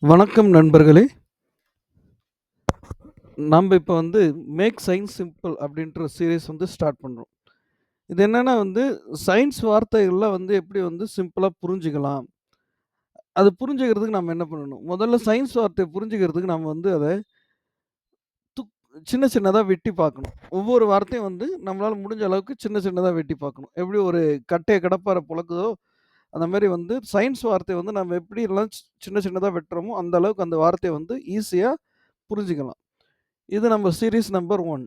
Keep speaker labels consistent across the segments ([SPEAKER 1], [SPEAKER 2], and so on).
[SPEAKER 1] வணக்கம் நண்பர்களே. நம்ப இப்ப வந்து மேக் சயன்ஸ் சிம்பிள் அப்படின்ற சீரிஸ் வந்து ஸ்டார்ட் பண்றோம். இது என்னன்னா வந்து சயன்ஸ் வார்த்தைகள்ல வந்து எப்படி வந்து சிம்பிளா புரிஞ்சுக்கலாம். அது புரிஞ்சுக்கிறதுக்கு நம்ம என்ன பண்ணணும்? முதல்ல சயன்ஸ் வார்த்தைய புரிஞ்சுக்கிறதுக்கு நம்ம வந்து அத துக் சின்ன சின்னதா வெட்டி பார்க்கணும். ஒவ்வொரு வார்த்தையும் வந்து நம்மளால முடிஞ்ச அளவுக்கு சின்ன சின்னதா வெட்டி பார்க்கணும். எப்படி ஒரு கட்டைய கடப்பார பொளக்குதோ, அந்த மாரி வந்து சயன்ஸ் வார்த்தைய வந்து நம்ம எப்படியெல்லாம் சின்ன சின்னதா வெட்டுறோமோ, அந்த அளவுக்கு அந்த வார்த்தைய வந்து ஈஸியா புரிஞ்சுக்கலாம். இது நம்ம சீரிஸ் நம்பர் 1.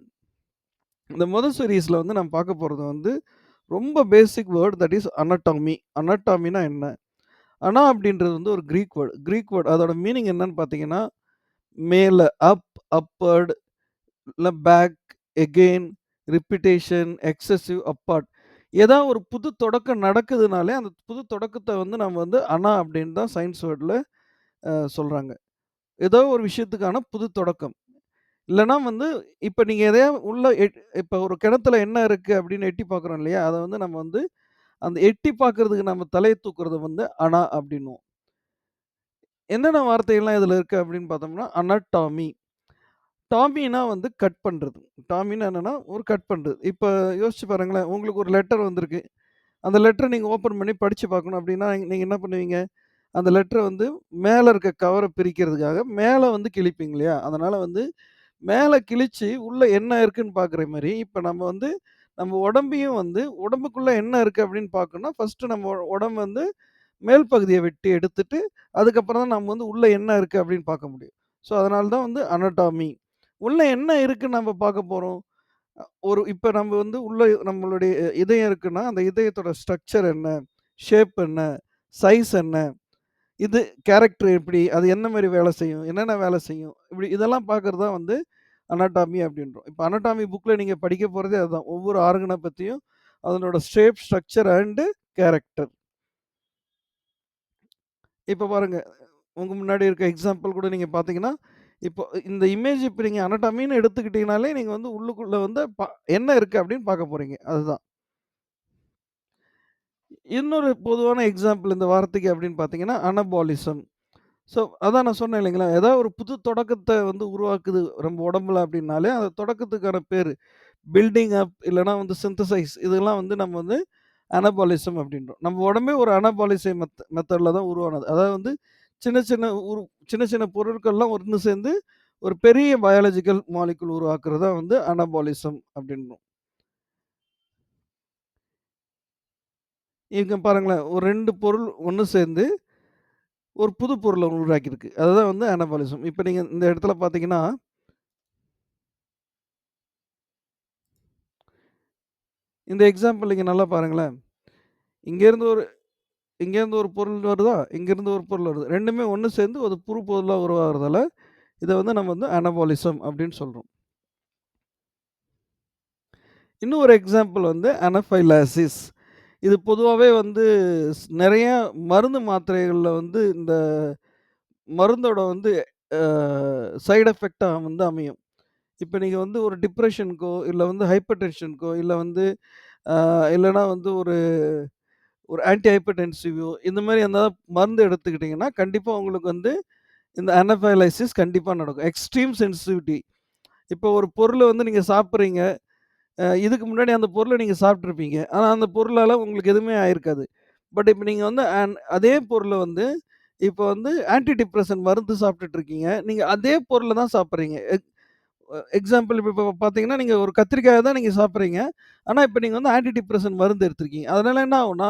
[SPEAKER 1] இந்த முதல் சீரிஸ்ல வந்து நம்ம பார்க்க போறது வந்து ரொம்ப basic word that is anatomy. அனடாமினா என்ன? அனா அப்படின்றது வந்து ஒரு கிரீக் வேர்ட். கிரீக் வேர்ட் அதோட மீனிங் என்னன்னு பார்த்தீங்கன்னா, மேல, அப், அப்பர்ட், இல்ல back, again, repetition, excessive, apart. ஏதாவது ஒரு புது தொடக்கம் நடக்குதுனாலே, அந்த புது தொடக்கத்த வந்து நம்ம வந்து அனா அப்படின்னு தான் சயன்ஸ் வேர்ட்ல சொல்றாங்க. ஏதோ ஒரு விஷயத்துக்கான புது தொடக்கம். இல்லன்னா வந்து, இப்ப நீங்க எதையா உள்ள இப்ப ஒரு கிணத்துல என்ன இருக்கு அப்படின்னு எட்டி பார்க்குறோம் இல்லையா? அத வந்து நம்ம வந்து அந்த எட்டி பார்க்கறதுக்கு நம்ம தலைய தூக்குறத வந்து அணா அப்படின்னுவோம். என்னென்ன வார்த்தைகள்லாம் இதுல இருக்கு அப்படின்னு பார்த்தோம்னா, அனாடாமி. டாமின்னா வந்து கட் பண்றது. டாமின்னா என்னன்னா, ஒரு கட் பண்றது. இப்ப யோசிச்சு பாருங்களேன், உங்களுக்கு ஒரு லெட்டர் வந்திருக்கு. அந்த லெட்டர நீங்க ஓப்பன் பண்ணி படிச்சு பார்க்கணும் அப்படின்னா, நீங்க என்ன பண்ணுவீங்க? அந்த லெட்டர வந்து மேல இருக்க கவர பிரிக்கிறதுக்காக மேல வந்து கிழிப்பீங்க இல்லையா? அதனால வந்து மேல கிழிச்சு, உள்ள என்ன இருக்குன்னு பார்க்குற மாரி, இப்ப நம்ம வந்து நம்ம உடம்பையும் வந்து உடம்புக்குள்ள என்ன இருக்கு அப்படின்னு பார்க்கணும்னா, ஃபர்ஸ்ட்டு நம்ம உடம்பு வந்து மேல் பகுதிய வெட்டி எடுத்துட்டு, அதுக்கப்புறம் தான் நம்ம வந்து உள்ள என்ன இருக்கு அப்படின்னு பார்க்க முடியும். ஸோ, அதனால தான் வந்து அனடாமி. உள்ள என்ன இருக்குன்னு நம்ம பார்க்க போறோம். இப்ப நம்ம வந்து உள்ள நம்மளுடைய இதயம் இருக்குன்னா, அந்த இதயத்தோட ஸ்ட்ரக்சர் என்ன? ஷேப் என்ன? சைஸ் என்ன? இது கேரக்டர் எப்படி? அது என்ன மாரி வேலை செய்யும்? என்னென்ன வேலை செய்யும்? இப்படி இதெல்லாம் பார்க்கறது தான் வந்து அனாட்டாமி அப்படின்றோம். இப்ப அனாட்டாமி புக்ல நீங்க படிக்க போறதே அதுதான். ஒவ்வொரு ஆர்கன பத்தியும், அதனோட ஷேப், ஸ்ட்ரக்சர் அண்ட் கேரக்டர். இப்ப பாருங்க, உங்க முன்னாடி இருக்க எக்ஸாம்பிள் கூட நீங்க பார்த்தீங்கன்னா, இப்போ இந்த இமேஜ் இப்ப நீங்க அனாட்டாமின்னு எடுத்துக்கிட்டீங்கனாலே, நீங்க வந்து உள்ளுக்குள்ள வந்து என்ன இருக்கு அப்படின்னு பார்க்க போறீங்க. அதுதான். இன்னொரு பொதுவான எக்ஸாம்பிள் இந்த வார்த்தைக்கு அப்படின்னு பார்த்தீங்கன்னா, அனபாலிசம். ஸோ, அதான் நான் சொன்னேன் இல்லைங்களா? ஏதாவது ஒரு புது தொடக்கத்த வந்து உருவாக்குது நம்ம உடம்புல அப்படின்னாலே, அந்த தொடக்கத்துக்கான பேரு. பில்டிங் அப் இல்லன்னா வந்து சிந்தசைஸ் இதெல்லாம் வந்து நம்ம வந்து அனபாலிசம் அப்படின்றோம். நம்ம உடம்பே ஒரு அனபாலிசம் மெத்தட்ல தான் உருவானது. அதாவது வந்து சின்ன சின்ன உரு சின்ன சின்ன பொருட்கள்லாம் ஒண்ணு சேர்ந்து ஒரு பெரிய பயாலஜிக்கல் மாலிக்யூல் உருவாக்குறது தான் வந்து அனபாலிசம் அப்படின்றோம். இங்க பாருங்களேன், ஒரு 2 பொருள் ஒண்ணு சேர்ந்து ஒரு புது பொருள உருவாக்கியிருக்கு. அதுதான் வந்து அனபாலிசம். இப்ப நீங்க இந்த இடத்துல பார்த்தீங்கன்னா, இந்த எக்ஸாம்பிள் நீங்க நல்லா பாருங்களேன். இங்கேருந்து ஒரு இங்கேருந்து ஒரு பொருள் வருதா? இங்கேருந்து ஒரு பொருள் வருது. 2மே ஒண்ணு சேர்ந்து ஒரு புது பொருளா உருவாகுறதால, இத வந்து நம்ம வந்து அனபாலிசம் அப்படின்னு சொல்றோம். இன்னும் ஒரு எக்ஸாம்பிள் வந்து அனஃபைலாசிஸ். இது பொதுவாவே வந்து நெறைய மருந்து மாத்திரைகள்ல வந்து இந்த மருந்தோட வந்து அ சைட் எஃபெக்ட்டா வந்து அமையும். இப்ப நீங்க வந்து ஒரு டிப்ரஷனுக்கோ, இல்ல வந்து ஹைப்பர் டென்ஷனுக்கோ, இல்ல வந்து இல்லன்னா வந்து ஒரு ஒரு ஆன்டி ஹைப்பர்டென்சிவோ இந்த மாரி எதாவது மருந்து எடுத்துக்கிட்டீங்கன்னா, கண்டிப்பா உங்களுக்கு வந்து இந்த அனஃபைலைசிஸ் கண்டிப்பா நடக்கும். Extreme sensitivity. இப்போ ஒரு பொருள வந்து நீங்க சாப்பிடுறீங்க. இதுக்கு முன்னாடி அந்த பொருள நீங்க சாப்பிட்டுருப்பீங்க. ஆனா, அந்த பொருளால உங்களுக்கு எதுவுமே ஆயிருக்காது. பட் இப்ப நீங்க வந்து அதே பொருள வந்து இப்ப வந்து ஆன்டி டிப்ரசன்ட் மருந்து சாப்பிட்டுட்டு இருக்கீங்க. நீங்க அதே பொருள தான் சாப்பிடுறீங்க. எக்ஸாம்பிள் இப்ப பார்த்தீங்கன்னா, நீங்க ஒரு கத்திரிக்காய தான் நீங்க சாப்பிடுறீங்க. ஆனா, இப்ப நீங்க வந்து ஆன்டி டிப்ரசன்ட் மருந்து எடுத்திருக்கீங்க. அதனால என்ன ஆகும்னா,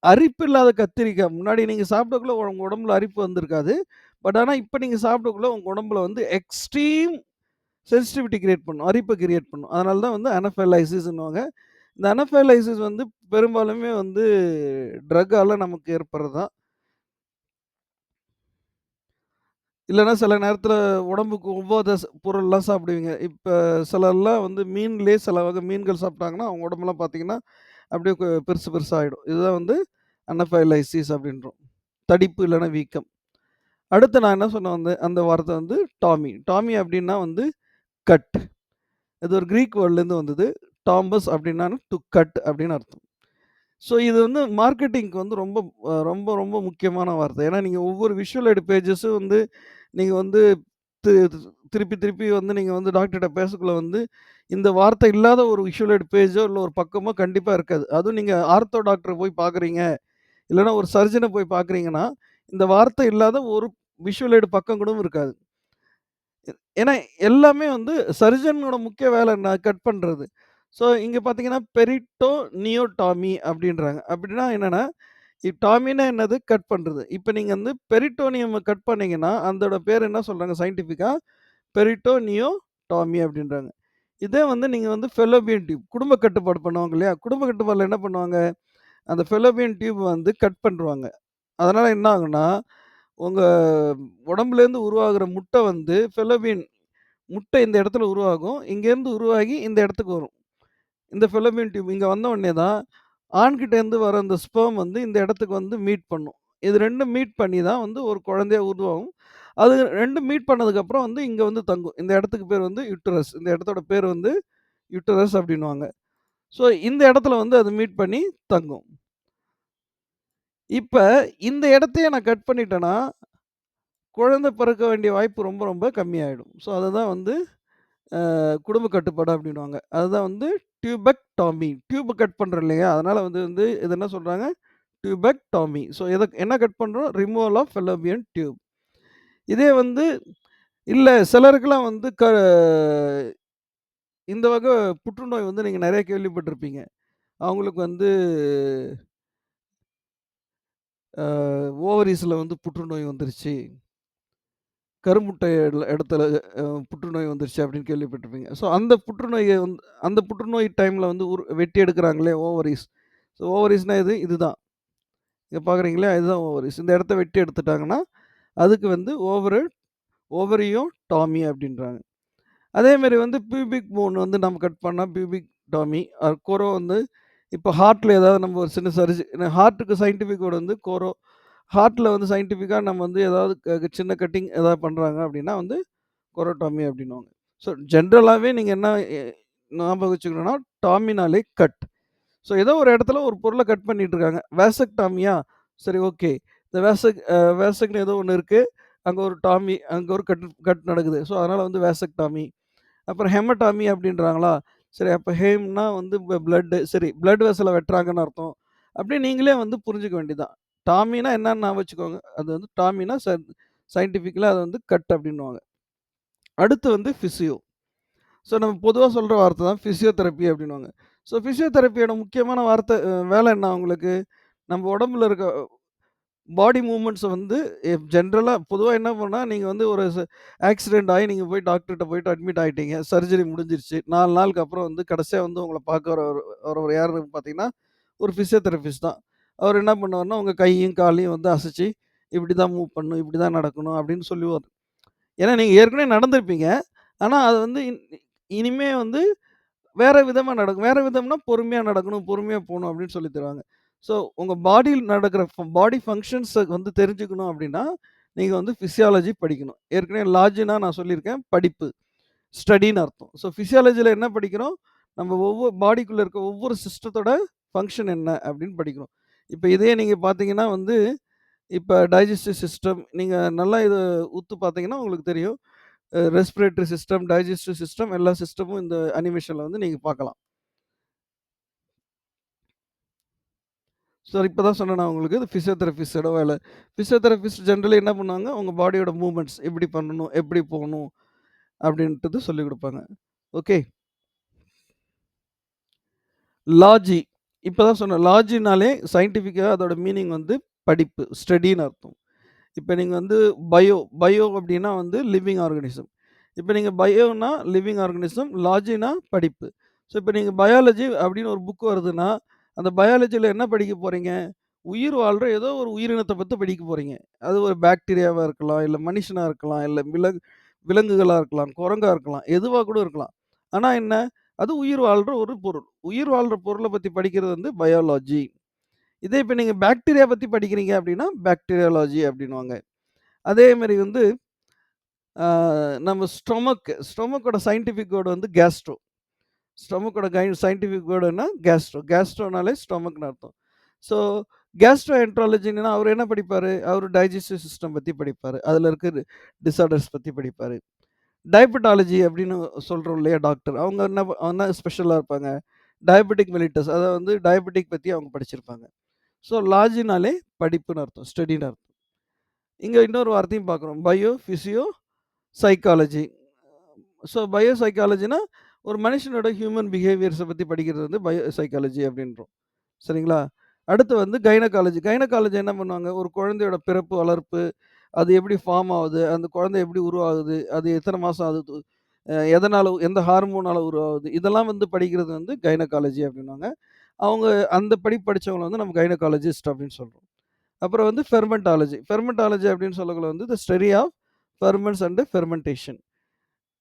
[SPEAKER 1] அரிப்பு இல்லாத கத்திரிக்காய் முன்னாடி நீங்க சாப்பிடக்குள்ள உங்க உடம்புல அரிப்பு வந்திருக்காது. பட் ஆனா, இப்ப நீங்க சாப்பிடக்குள்ள உங்க உடம்புல வந்து எக்ஸ்ட்ரீம் சென்சிட்டிவிட்டி கிரியேட் பண்ணும். அரிப்ப கிரியேட் பண்ணும். அதனால தான் வந்து அனஃபைலைசிஸ்ன்னுவாங்க. இந்த அனஃபைலைசிஸ் வந்து பெரும்பாலுமே வந்து ட்ரக்கால நமக்கு ஏற்படுறது தான். இல்லன்னா சில நேரத்தில உடம்புக்கு ஒவ்வாத பொருள்லாம் சாப்பிடுவீங்க. இப்ப சிலர்லாம் வந்து மீன்லயே சில வகை மீன்கள் சாப்பிட்டாங்கன்னா, அவங்க உடம்பெல்லாம் பார்த்தீங்கன்னா, அப்படியே பெருசு பெருசா ஆயிடும். இதுதான் வந்து அனஃபைலைசிஸ் அப்படின்றோம். தடிப்பு இல்லன்னா வீக்கம். அடுத்து நான் என்ன சொன்ன வந்தேன், அந்த வார்த்தை வந்து டாமி. டாமி அப்படின்னா வந்து கட். இது ஒரு கிரீக் வேர்ட்லேருந்து வந்தது. டாம்பஸ் அப்படின்னா டூ கட் அப்படின்னு அர்த்தம். ஸோ இது வந்து மார்க்கெட்டிங்க்கு வந்து ரொம்ப முக்கியமான வார்த்தை. ஏன்னா, நீங்க ஒவ்வொரு விஷுவல் எய்ட் பேஜஸும் வந்து நீங்க வந்து தி திருப்பி திருப்பி வந்து நீங்க வந்து டாக்டர்ட்ட பேசக்குள்ள வந்து, இந்த வார்த்தை இல்லாத ஒரு விஷுவல் எய்ட் பேஜோ, இல்ல ஒரு பக்கமோ கண்டிப்பா இருக்காது. அதுவும் நீங்க ஆர்த்தோ டாக்டர போய் பார்க்குறீங்க, இல்லன்னா ஒரு சர்ஜன போய் பார்க்குறீங்கன்னா, இந்த வார்த்தை இல்லாத ஒரு விஷுவல் எய்ட் பக்கம் கூடவும் இருக்காது. ஏன்னா, எல்லாமே வந்து சர்ஜனோட முக்கிய வேலை என்ன? கட் பண்றது. ஸோ, இங்க பார்த்தீங்கன்னா, பெரிட்டோனியோடாமி அப்படின்றாங்க. அப்படின்னா என்னன்னா, டாமின்னா என்னது? கட் பண்றது. இப்ப நீங்க வந்து பெரிட்டோனியம் கட் பண்ணீங்கன்னா, அதோட பேர் என்ன சொல்றாங்க சயன்டிஃபிக்கா? பெரிட்டோனியோடாமி அப்படின்றாங்க. இதே வந்து நீங்க வந்து ஃபெல்லோபியன் டியூப் குடும்ப கட்டுப்பாடு பண்ணுவாங்க இல்லையா? குடும்ப கட்டுப்பாடுல என்ன பண்ணுவாங்க? அந்த ஃபெல்லோபியன் டியூப் வந்து கட் பண்ருவாங்க. அதனால என்ன ஆகும்னா, உங்க உடம்புலேருந்து உருவாகுற முட்டை வந்து முட்டை இந்த இடத்துல உருவாகும். இங்கேருந்து உருவாகி இந்த இடத்துக்கு வரும். இந்த ஃபெலோபியன் டியூப் இங்க வந்த உடனே தான், ஆண்கிட்டேருந்து வர அந்த ஸ்பெர்ம் வந்து இந்த இடத்துக்கு வந்து மீட் பண்ணும். இது 2ம் மீட் பண்ணி தான் வந்து ஒரு குழந்தையா உருவாகும். அது 2ம் மீட் பண்ணதுக்கப்புறம் வந்து இங்க வந்து தங்கும். இந்த இடத்துக்கு பேர் வந்து யுட்டரஸ். இந்த இடத்தோட பேர் வந்து யுட்டரஸ் அப்டின்னுவாங்க. ஸோ இந்த இடத்துல வந்து அது மீட் பண்ணி தங்கும். இப்ப இந்த இடத்தையே நான் கட் பண்ணிட்டேன்னா, குழந்தை பிறக்க வேண்டிய வாய்ப்பு ரொம்ப கம்மியாயிடும். ஸோ அததான் வந்து குடும்ப கட்டுப்பாடு அப்படின்னுவாங்க. அதுதான் வந்து டியூபெக்டாமி. டியூப் கட் பண்றோம் இல்லையா? அதனால வந்து இது என்ன சொல்றாங்க? டியூபெக்டாமி. ஸோ என்ன கட் பண்றோம்? Removal of fallopian tube. இதே வந்து இல்ல சிலருக்குலாம் வந்து இந்த வகை புற்றுநோய் வந்து நீங்க நெறைய கேள்விப்பட்டிருப்பீங்க. அவங்களுக்கு வந்து அ ஓவரீஸ்ல வந்து புற்றுநோய் வந்துருச்சு. கருமுட்டை இடத்துல புற்றுநோய் வந்துருச்சு அப்படின்னு கேள்விப்பட்டிருப்பீங்க. ஸோ அந்த புற்றுநோய் டைம்ல வந்து வெட்டி எடுக்குறாங்களே ஓவரீஸ். ஸோ ஓவரீஸ்னா இதுதான். இங்க பார்க்குறீங்களா? இதுதான் ஓவரீஸ். இந்த இடத்த வெட்டி எடுத்துட்டாங்கன்னா, அதுக்கு வந்து ஓவரியோடாமி அப்படின்றாங்க. அதேமாரி வந்து பியூபிக் போன் வந்து நம்ம கட் பண்ணா பியூபிக்டாமி கோரோ வந்து இப்போ ஹார்ட்ல ஏதாவது நம்ம ஒரு சின்ன ஹார்ட்டுக்கு சயின்டிஃபிக் வேர்ட் வந்து கோரோ. ஹார்ட்ல வந்து சயின்டிஃபிக்கா நம்ம வந்து ஏதாவது சின்ன கட்டிங் ஏதாவது பண்றாங்க அப்படின்னா வந்து கொரோடாமி அப்படின்னுவாங்க. ஸோ ஜென்ரலாவே நீங்க என்ன ஞாபகம் வச்சுக்கணும்னா, டாமினாலே கட். ஸோ ஏதோ ஒரு இடத்துல ஒரு பொருள கட் பண்ணிட்டு இருக்காங்க. வேசக்டாமியா? சரி ஓகே. இந்த வேசக்ன்னு ஏதோ ஒண்ணு இருக்கு. அங்க ஒரு கட் கட் நடக்குது. ஸோ அதனால வந்து வேசக்டாமி. அப்புறம் ஹெமடாமி அப்படின்றாங்களா? சரி அப்ப ஹேம்னா வந்து சரி பிளட் வெசல வெட்டுறாங்கன்னு அர்த்தம். அப்படியே நீங்களே வந்து புரிஞ்சுக்க வேண்டியது தான். டாமினா என்னன்னு ஞாபகம் வச்சுக்கோங்க. அது வந்து டாமினா சயின்டிஃபிக்கலா அது வந்து கட் அப்படின்னுவாங்க. அடுத்து வந்து பிசியோ. ஸோ நம்ம பொதுவா சொல்ற வார்த்தை தான் பிசியோதெரபி அப்படின்னுவாங்க. ஸோ பிசியோதெரபியோட முக்கியமான வேலை என்ன அவங்களுக்கு? நம்ம உடம்புல இருக்க பாடி மூவ்மெண்ட்ஸ வந்து ஜென்ரலா பொதுவா என்ன பண்ணா, நீங்க வந்து ஒரு ஆக்சிடென்ட் ஆயி நீங்க போய் டாக்டர்ட்ட போயிட்டு அட்மிட் ஆயிட்டீங்க. சர்ஜரி முடிஞ்சிருச்சு. 4 நாளுக்கு அப்புறம் வந்து கடைசியா வந்து உங்கள பார்க்க வரவர் யாருன்னு பார்த்தீங்கன்னா, ஒரு பிசியோதெரபிஸ்ட் தான். அவர் என்ன பண்ணுவாருன்னா, உங்க கையும், காலையும் வந்து அசைச்சு, இப்படி தான் மூவ் பண்ணணும், இப்படி தான் நடக்கணும் அப்படின்னு சொல்லுவாரு. ஏன்னா நீங்க ஏற்கனவே நடந்திருப்பீங்க. ஆனா அது வந்து இனிமே வந்து வேற விதமா நடக்கும். வேற விதம்னா பொறுமையா நடக்கணும், பொறுமையா போணும் அப்படின்னு சொல்லி தருவாங்க. ஸோ உங்க பாடியில் நடக்கிற பாடி ஃபங்ஷன்ஸ வந்து தெரிஞ்சுக்கணும் அப்படின்னா, நீங்க வந்து பிசியாலஜி படிக்கணும். ஏற்கனவே லாஜினா நான் சொல்லியிருக்கேன் படிப்பு. ஸ்டடின்னு அர்த்தம். ஸோ பிசியாலஜில என்ன படிக்கிறோம்? நம்ம பாடிக்குள்ள இருக்க ஒவ்வொரு சிஸ்டத்தோட ஃபங்ஷன் என்ன அப்படின்னு படிக்கிறோம். இப்ப இதே நீங்க பார்த்தீங்கன்னா வந்து, இப்ப டைஜஸ்டிவ் சிஸ்டம் நீங்க நல்லா இத உத்து பார்த்தீங்கன்னா உங்களுக்கு தெரியும். ரெஸ்பிரேட்டரி சிஸ்டம், டைஜஸ்டிவ் சிஸ்டம் எல்லா சிஸ்டமும் இந்த அனிமேஷன்ல வந்து நீங்க பார்க்கலாம். ஸோ இப்ப தான் சொன்னேன் நான் உங்களுக்கு. இது பிசியோதெரபிஸ்ட்டோட வேலை. பிசியோதெரபிஸ்ட் ஜெனரலி என்ன பண்ணுவாங்க, உங்க பாடியோட மூவ்மெண்ட்ஸ் எப்படி பண்ணணும், எப்படி போணும் அப்படின்றது சொல்லிக் குடுப்பாங்க. ஓகே. லாஜி. இப்ப தான் சொன்னேன். லாஜினாலே சயன்டிஃபிக்கா அதோட மீனிங் வந்து படிப்பு, ஸ்டடின்னு அர்த்தம். இப்ப நீங்க வந்து பயோ அப்டின்னா வந்து லிவிங் ஆர்கானிசம். இப்ப நீங்க பயோனா லிவிங் ஆர்கானிசம், லாஜினா படிப்பு. ஸோ இப்ப நீங்க பயாலஜி அப்டின்னு ஒரு புக் வருதுன்னா, அந்த பயாலஜில என்ன படிக்க போறீங்க? உயிர் வாழ்ற ஏதோ ஒரு உயிரினத்த பத்தி படிக்க போறீங்க. அது ஒரு பாக்டீரியாவா இருக்கலாம், இல்ல மனுஷனா இருக்கலாம், இல்ல விலங்குகளா இருக்கலாம், குரங்கா இருக்கலாம், எதுவா கூட இருக்கலாம். ஆனா என்ன? அது உயிர் வாழ்ற ஒரு பொருள். உயிர் வாழ்ற பொருள பத்தி படிக்கிறது வந்து பயாலஜி. இதே இப்ப நீங்க பாக்டீரியா பத்தி படிக்கிறீங்க அப்டின்னா, பாக்டீரியாலஜி அப்டின்னுவாங்க. அதே மாரி வந்து அ நம்ம ஸ்டொமக்கோட சயன்டிஃபிக் வேர்ட் வந்து கேஸ்ட்ரோ. ஸ்டொமக்கோட சயன்டிஃபிக் வேர்ட் என்ன? கேஸ்ட்ரோனாலே ஸ்டொமக்ன்னு அர்த்தம். ஸோ கேஸ்ட்ரோஎன்ட்ராலஜின்னா அவர் என்ன படிப்பாரு? அவரு டைஜஸ்டிவ் சிஸ்டம் பத்தி படிப்பாரு. அதுல இருக்க டிஸார்டர்ஸ் பத்தி படிப்பாரு. டயபெட்டாலஜி அப்படின்னு சொல்றோம் இல்லையா டாக்டர். அவங்க என்ன ஸ்பெஷலா இருப்பாங்க? டயபெட்டிக் மெலிட்டஸ் அதாவது வந்து டயபெட்டிக் பத்தி அவங்க படிச்சிருப்பாங்க. ஸோ லாஜினாலே படிப்புன்னு அர்த்தம். ஸ்டடின்னு அர்த்தம். இங்க இன்னொரு வார்த்தையும் பார்க்குறோம். Bio, physio, psychology. So bio சைக்காலஜினா ஒரு மனுஷனோட ஹியூமன் பிஹேவியர்ஸ பத்தி படிக்கிறது வந்து பயோ சைக்காலஜி அப்படின்றோம். சரிங்களா? அடுத்து வந்து கைனகாலஜி. கைனகாலஜி என்ன பண்ணுவாங்க? ஒரு குழந்தையோட பிறப்பு, வளர்ப்பு, அது எப்படி ஃபார்ம் ஆவுது? அந்த குழந்தை எப்படி உருவாகுது? அது எத்தன மாசம் ஆகுது? எதனால எந்த ஹார்மோனால உருவாகுது? இதெல்லாம் வந்து படிக்கிறது வந்து கைனகாலஜி அப்படின்னுவாங்க. அவங்க அந்த படிப்பு படிச்சவங்கள வந்து நம்ம கைனகாலஜிஸ்ட் அப்படின்னு சொல்றோம். அப்புறம் வந்து ஃபெர்மென்டாலஜி. ஃபெர்மென்டாலஜி அப்படின்னு சொல்லக்குள்ள வந்து தி ஸ்டடி ஆஃப் ஃபெர்மென்ட்ஸ் அண்ட் ஃபெர்மென்டேஷன்.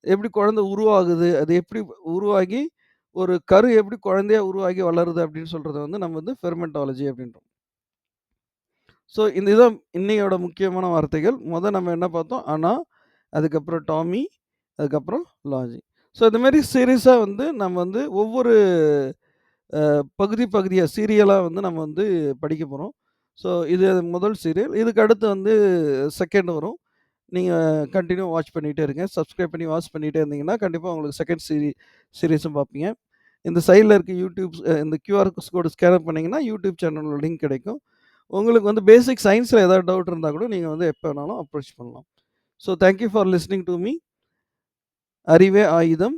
[SPEAKER 1] எப்படி குழந்தை உருவாகுது? அது எப்படி உருவாகி ஒரு கரு எப்படி குழந்தையா உருவாகி வளருது அப்படின்னு சொல்றத வந்து நம்ம வந்து ஃபெர்மென்டாலஜி அப்படின்றோம். ஸோ இந்த இதான் இன்னையோட முக்கியமான வார்த்தைகள். நம்ம என்ன பார்த்தோம்? அனா, அதுக்கப்புறம் டாமி, அதுக்கப்புறம் லாஜி. ஸோ இந்த மாரி சீரிஸா வந்து நம்ம வந்து ஒவ்வொரு பகுதியா சீரியலா வந்து நம்ம வந்து படிக்க போறோம். ஸோ இது முதல் சீரியல். இதுக்கு அடுத்து வந்து 2ண்ட் வரும். நீங்க கன்டின்யூ வாட்ச் பண்ணிட்டே இருங்க. சப்ஸ்கிரைப் பண்ணி வாட்ச் பண்ணிட்டே இருந்தீங்கன்னா, கண்டிப்பா உங்களுக்கு 2ண்ட் சீரிஸும் பார்ப்பீங்க. இந்த சைட்ல இருக்க யூடியூப் இந்த கியூஆர் கோடு ஸ்கேன் பண்ணீங்கன்னா, யூடியூப் சேனலோட லிங்க் கிடைக்கும். உங்களுக்கு வந்து பேசிக் சயன்ஸ்ல ஏதாவது டவுட் இருந்தா கூட நீங்க வந்து எப்ப வேணாலும் அப்ரோச் பண்ணலாம். So thank you for listening to me. அறிவே ஆயுதம்.